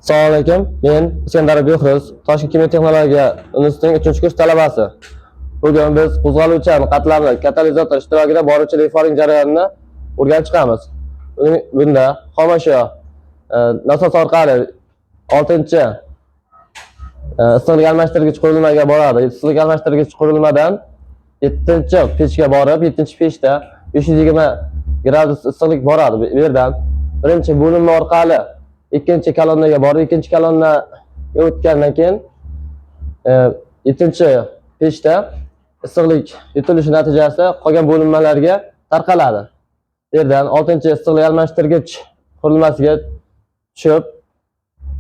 Assalomu alaykum. Men Iskandar Behruz, Toshkent kimyo texnologiya institutining 3-kurs talabasi. Bugun biz qo'zg'aluvchan qatlamli katalizator ishtirokida boruvchi reforming jarayonini o'rganib chiqamiz. Bunda xomashyo nasos orqali 6-chi issiqlik almashtirgich qurilmaga boradi. Issiqlik almashtirgich qurilmadan 7-chi pechga borib, 7-chi pechda 520 gradus issiqlik boradi. Bu yerdan birinchi bo'linma orqali ikkinchi kolonnaga borib, ikkinchi kolonnaga o'tgandan keyin 7-chi pechda issiqlik yutilishi natijasida qolgan bo'linmalarga tarqaladi. Bu yerdan 6-chi issiqlik almashtirgich qurilmasiga tushib,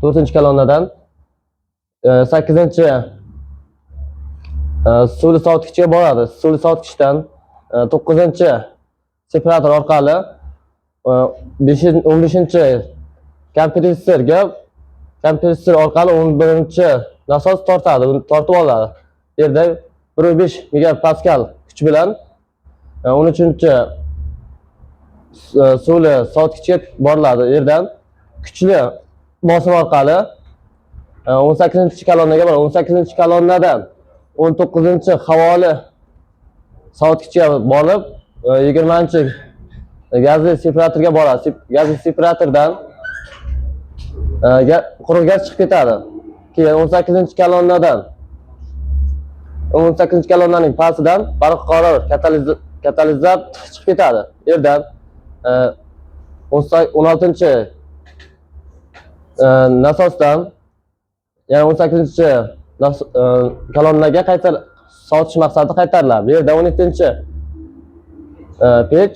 4-chi kolonnadan 8-chi suvli sovutgichga boradi. Suvli sovutgichdan 9-chi separator orqali 15-chi kompressor orqali 11-chi nasos tortadi, tortib oladi. Bu yerda 1.5 megapaskal kuch bilan 13-chi suvli sovutgichga boriladi. Bu yerdan kuchli bosim orqali 18-chi kolonnaga boradi. 18-chi kolonnadan 19-chi havoli sovutgichga borib, 20-chi gazli separatorga boradi. Gazli separatordan quruq gaz chiqib ketadi. Keyin 18-chi kolonnaning pastidan barqaror katalizat chiqib ketadi. Bu yerdan 16-chi nasosdan yana 18-chi kolonnaga sovutish maqsadida qaytariladi. Bu yerda 17-chi pech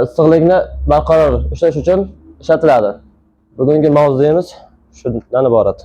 issiqlikni barqaror ushlash uchun ishlatiladi. Bugungi mavzuimiz shundan iborat.